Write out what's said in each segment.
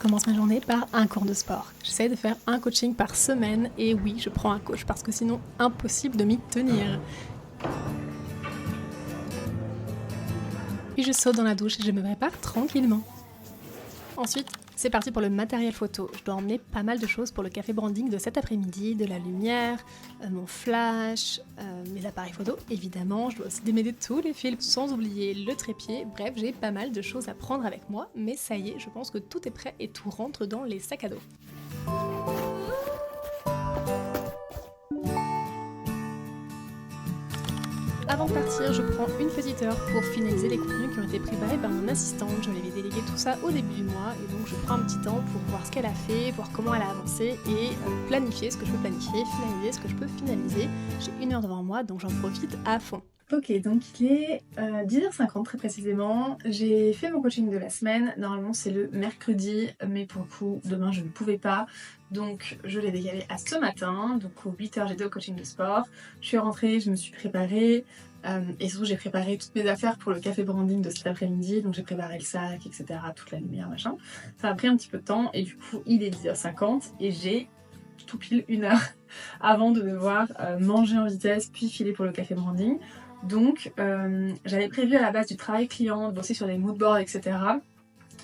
commence ma journée par un cours de sport. J'essaie de faire un coaching par semaine et oui, je prends un coach parce que sinon, impossible de m'y tenir. Puis je saute dans la douche et je me prépare tranquillement. Ensuite, c'est parti pour le matériel photo. Je dois emmener pas mal de choses pour le café branding de cet après-midi, de la lumière, mon flash, mes appareils photo, évidemment. Je dois aussi démêler tous les fils, sans oublier le trépied. Bref, j'ai pas mal de choses à prendre avec moi, mais ça y est, je pense que tout est prêt et tout rentre dans les sacs à dos. Avant de partir, je prends une petite heure pour finaliser les contenus qui ont été préparés par mon assistante. Je lui avais délégué tout ça au début du mois et donc je prends un petit temps pour voir ce qu'elle a fait, voir comment elle a avancé et planifier ce que je peux planifier, finaliser ce que je peux finaliser. J'ai 1 heure devant moi donc j'en profite à fond. Ok, donc il est 10h50 très précisément. J'ai fait mon coaching de la semaine. Normalement c'est le mercredi, mais pour le coup demain je ne pouvais pas. Donc je l'ai décalé à ce matin. Donc aux 8h j'étais au coaching de sport. Je suis rentrée, je me suis préparée. Et surtout j'ai préparé toutes mes affaires pour le café branding de cet après-midi. Donc j'ai préparé le sac, etc. Toute la lumière, machin. Ça a pris un petit peu de temps et du coup il est 10h50 et j'ai tout pile 1 heure avant de devoir manger en vitesse puis filer pour le café branding. Donc j'avais prévu à la base du travail client, de bosser sur des moodboards, etc.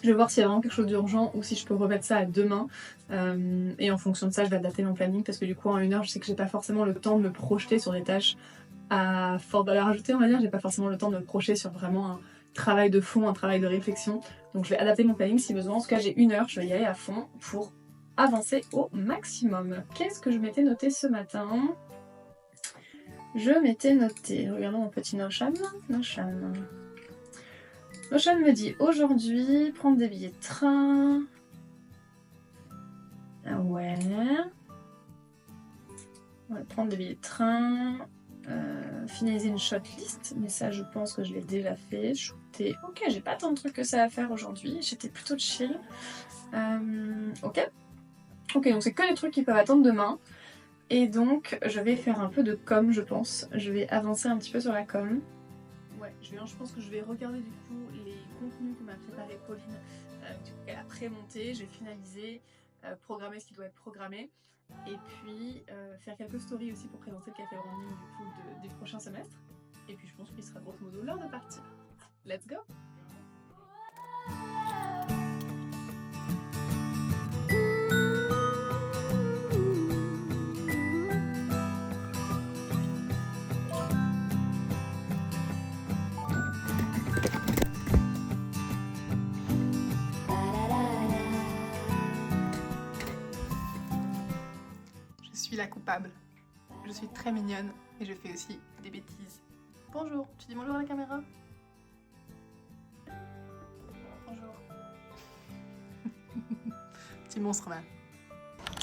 Je vais voir s'il y a vraiment quelque chose d'urgent ou si je peux remettre ça à demain. Et en fonction de ça, je vais adapter mon planning parce que du coup en 1 heure, je sais que j'ai pas forcément le temps de me projeter sur des tâches à forte valeur ajoutée, on va dire. J'ai pas forcément le temps de me projeter sur vraiment un travail de fond, un travail de réflexion. Donc je vais adapter mon planning si besoin. En tout cas, j'ai 1 heure, je vais y aller à fond pour avancer au maximum. Qu'est-ce que je m'étais noté ce matin ? Je m'étais noté, regardons mon petit Notion. Notion me dit aujourd'hui prendre des billets de train. Ouais. Prendre des billets de train. Finaliser une shortlist, mais ça je pense que je l'ai déjà fait. Shooter. Ok, j'ai pas tant de trucs que ça à faire aujourd'hui. J'étais plutôt chill. Ok, donc c'est que les trucs qui peuvent attendre demain. Et donc, je vais faire un peu de com, je pense. Je vais avancer un petit peu sur la com. Ouais, je pense que je vais regarder du coup les contenus que m'a préparé Pauline, du coup qu'elle a pré-monté. Je vais finaliser, programmer ce qui doit être programmé. Et puis, faire quelques stories aussi pour présenter le café branding du coup des prochains semestres. Et puis, je pense qu'il sera grosso modo l'heure de partir. Let's go! Je suis la coupable. Je suis très mignonne et je fais aussi des bêtises. Bonjour, tu dis bonjour à la caméra? Bonjour. Petit monstre là.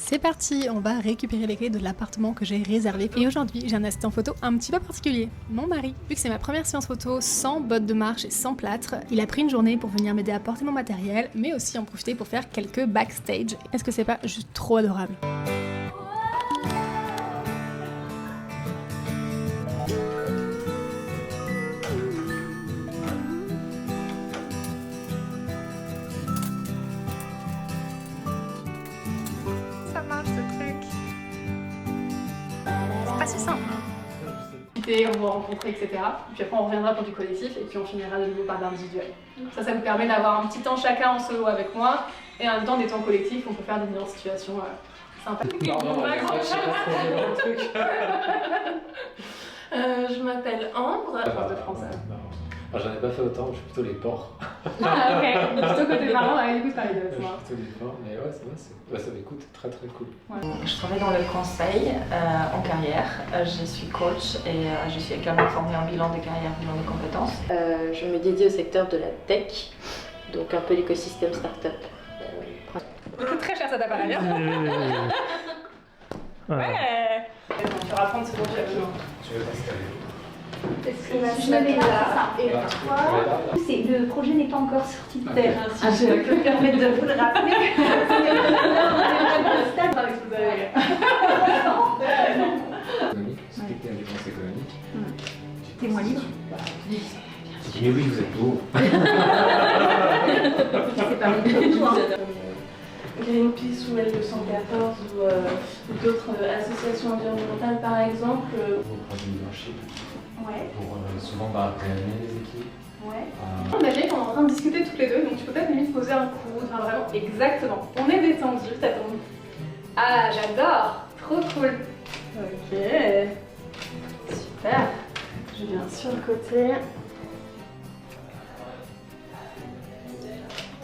C'est parti, on va récupérer les clés de l'appartement que j'ai réservé. Et aujourd'hui, j'ai un assistant photo un petit peu particulier, mon mari. Vu que c'est ma première séance photo sans bottes de marche et sans plâtre, il a pris une journée pour venir m'aider à porter mon matériel, mais aussi en profiter pour faire quelques backstage. Est-ce que c'est pas juste trop adorable? C'est simple. On va rencontrer, etc. Puis après on reviendra pour du collectif et puis on finira de nouveau par l'individuel. Ça nous permet d'avoir un petit temps chacun en solo avec moi et en même temps des temps collectifs, on peut faire des mises en situation sympas. Je m'appelle Ambre. Prof de français. Alors, j'en ai pas fait autant, je suis plutôt les ports. Ah ok, plutôt côté parlant, du coup ça arrive de moi. Plutôt les ports, mais ouais, ça m'écoute très très cool. Ouais. Je travaille dans le conseil en carrière, je suis coach et je suis également formée en bilan de carrière, bilan de compétences. Je me dédie au secteur de la tech, donc un peu l'écosystème start-up. C'est très cher cet appareil. Ouais. Tu vas apprendre ce dont j'ai besoin. Tu veux t'installer? Je me mets là, et toi, le projet n'est pas encore sorti de terre, hein, si je peux me permettre de vous le rappeler. Économique, expliquer la défense économique. T'es moins libre. Mais oui, vous êtes beau. C'est pas mon toi. Greenpeace ou L214 ou d'autres associations environnementales par exemple. Pour prendre du leadership, Ouais. pour souvent réanimer les équipes. Ouais. Imagine qu'on est en train de discuter toutes les deux, donc tu peux peut-être limite poser un coude, enfin vraiment exactement. On est détendu, t'attends. Ah, j'adore, trop cool. Ok, super. Je viens sur le côté.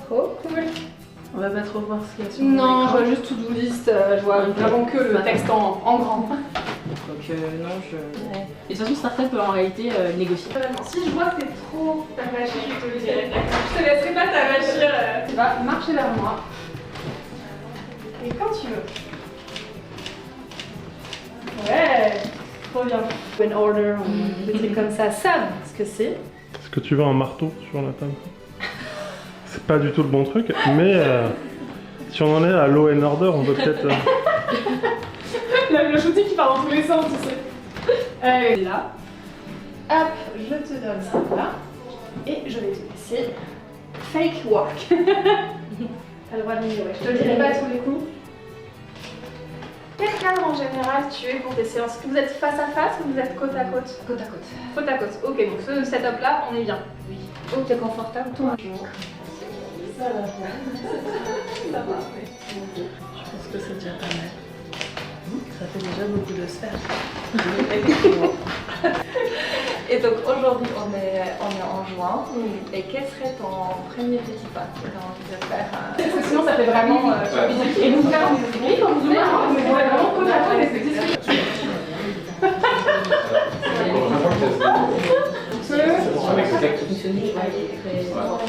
Trop cool. On va pas trop voir ce qu'il y a sur Non, je vois juste to-do list, je vois vraiment que le texte en grand. Donc non, je... Et de toute façon, Startup peut en réalité négocier. Si je vois que t'es trop t'avachir, je te le dirai. Je te laisserai pas t'avachir. Tu vas marcher vers moi. Et quand tu veux. Ouais, trop bien. When order, des trucs comme ça. Sam, ce que c'est. Est-ce que tu veux un marteau sur la table? C'est pas du tout le bon truc, mais si on en est à Law and Order, on peut peut-être... Le shooting qui part dans tous les sens, tu sais. Là. Hop, je te donne ça là. Et je vais te laisser fake work. T'as le droit de m'ignorer. Je te le dirai pas à tous les coups. Quel cadre en général tu es pour tes séances? Est-ce que vous êtes face à face ou vous êtes côte à côte? Côte à côte. Côte à côte. Ok, donc ce setup là, on est bien. Oui. Oh, t'es confortable, toi? Ça va. Ça va. Je pense que c'est déjà pas mal. Ça fait déjà beaucoup de sphères. Et donc aujourd'hui on est en juin. Et quel serait ton premier petit pas que tu as envie de faire Parce que sinon ça fait vraiment... Et nous faire en musique, on nous on est vraiment côte à côte et c'est discuté. Avec ces actes. Fonctionner,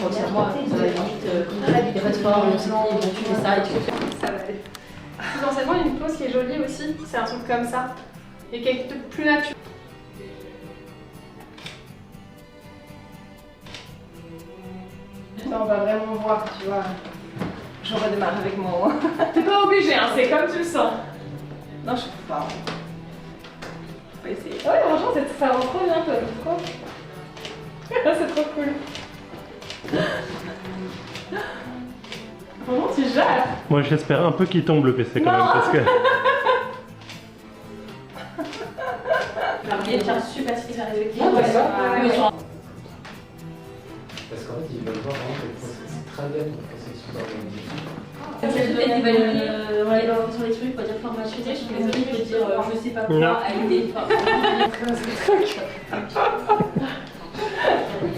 moi, ça va vite, les passeports, le sang, tu fais ça et tu fais ça. Ça va aller. Potentiellement, il y a une pose qui est jolie aussi, c'est un truc comme ça. Et qui est plus naturel. On va vraiment voir, tu vois. Je redémarre avec mon... T'es pas obligé, hein, c'est comme tu le sens. Non, je peux pas. On va essayer. Ouais, franchement, ça rend trop bien, toi, c'est trop. C'est trop cool. Vraiment, tu gères. Moi j'espère un peu qu'il tombe le PC quand même, parce que... Il y a un super site à réveiller. Parce qu'en fait, ils veulent voir vraiment que c'est très bien pour que c'est super organisé. On va aller sur les trucs, on va dire formation, je suis désolée, je vais dire je sais pas quoi, avec des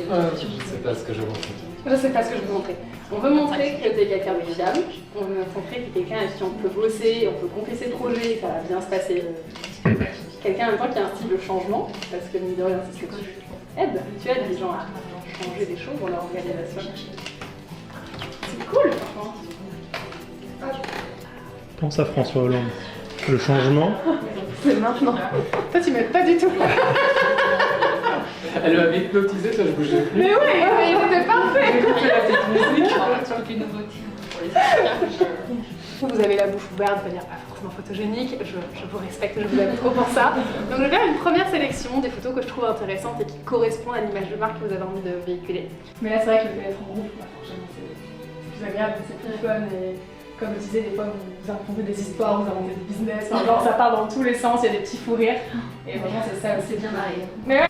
Je sais pas ce que je montre. Je sais pas ce que je veux montrer. On veut montrer que t'es quelqu'un de fiable, on veut montrer que t'es quelqu'un avec qui on peut bosser, on peut confier ses projets, et ça va bien se passer. Quelqu'un en même temps qui a un style de changement, parce que mine de rien, c'est ce que tu aides les gens à changer des choses dans leur organisation. C'est cool, franchement. Pense à François Hollande. Le changement... C'est maintenant. Toi, tu m'aides pas du tout. Elle m'avait hypnotisé, toi je bougeais plus. Mais oui, mais c'était parfait. Vous avez la bouche ouverte, de manière pas forcément photogénique, je vous respecte, je vous aime trop pour ça. Donc je vais faire une première sélection des photos que je trouve intéressantes et qui correspondent à l'image de marque que vous avez envie de véhiculer. Mais là c'est vrai que le fait d'être en groupe, forcément c'est plus agréable, c'est plus fun et comme je disais, des fois vous racontez des histoires, vous inventez des business, enfin, genre ça part dans tous les sens, il y a des petits fous rires. Et vraiment c'est ça aussi. C'est bien marié. Mais ouais.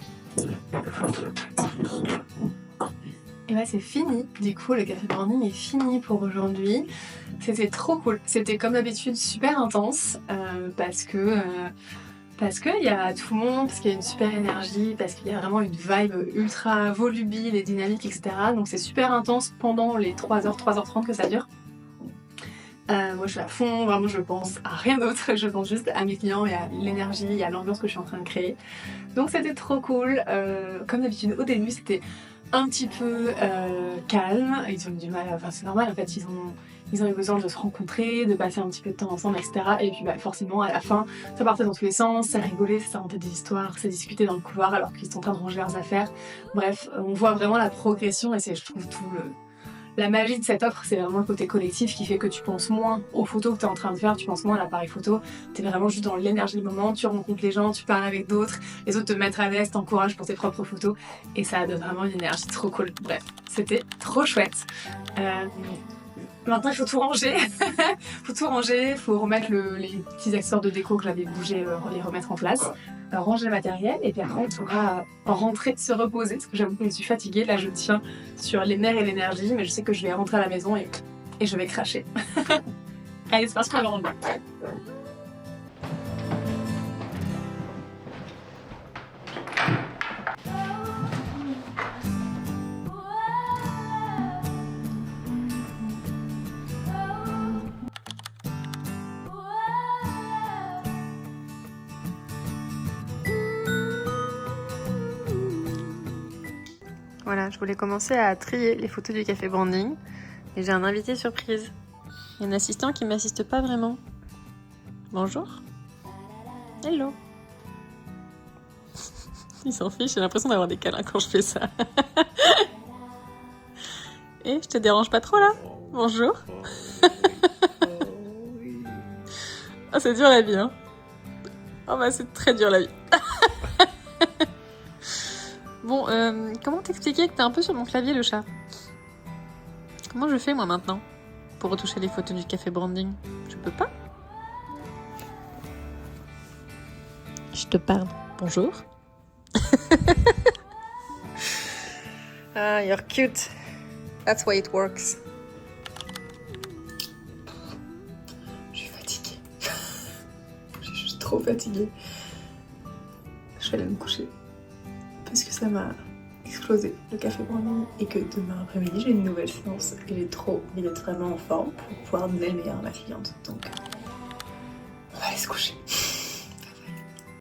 Et bah c'est fini, du coup le café branding est fini pour aujourd'hui. C'était trop cool, c'était comme d'habitude super intense parce que il y a tout le monde, parce qu'il y a une super énergie, parce qu'il y a vraiment une vibe ultra volubile et dynamique, etc. Donc c'est super intense pendant les 3h, 3h30 que ça dure. Moi je suis à fond, vraiment je pense à rien d'autre, je pense juste à mes clients et à l'énergie et à l'ambiance que je suis en train de créer. Donc c'était trop cool, comme d'habitude au début c'était un petit peu calme, ils ont eu du mal, enfin c'est normal en fait, ils ont eu besoin de se rencontrer, de passer un petit peu de temps ensemble, etc. Et puis bah, forcément à la fin ça partait dans tous les sens, ça rigolait, ça s'inventait des histoires, ça discutait dans le couloir alors qu'ils sont en train de ranger leurs affaires. Bref, on voit vraiment la progression et c'est je trouve tout la magie de cette offre, c'est vraiment le côté collectif qui fait que tu penses moins aux photos que tu es en train de faire, tu penses moins à l'appareil photo, tu es vraiment juste dans l'énergie du moment, tu rencontres les gens, tu parles avec d'autres, les autres te mettent à l'aise, t'encouragent pour tes propres photos et ça donne vraiment une énergie trop cool. Bref, c'était trop chouette. Maintenant, il faut tout ranger. Faut tout ranger, faut remettre les petits accessoires de déco que j'avais bougé, les remettre en place. Ranger le matériel et puis après, on pourra rentrer, se reposer parce que j'avoue que je suis fatiguée. Là, je tiens sur les nerfs et l'énergie, mais je sais que je vais rentrer à la maison et je vais cracher. Allez, c'est parti pour le rendre. Voilà, je voulais commencer à trier les photos du café branding et j'ai un invité surprise. Il y a un assistant qui m'assiste pas vraiment. Bonjour. Hello. Il s'en fiche, j'ai l'impression d'avoir des câlins quand je fais ça. Et je te dérange pas trop là? Bonjour. Ah, c'est dur la vie, hein. Oh bah c'est très dur la vie. Bon, comment t'expliquer que t'es un peu sur mon clavier, le chat? Comment je fais, moi, maintenant, pour retoucher les photos du café branding? Je peux pas? Je te parle. Bonjour. Ah, you're cute. That's why it works. Je suis fatiguée. Je suis juste trop fatiguée. Je vais aller me coucher. Parce que ça m'a explosé le café branding et que demain après-midi j'ai une nouvelle séance et j'ai trop envie d'être vraiment en forme pour pouvoir donner le meilleur à ma cliente. Donc on va aller se coucher.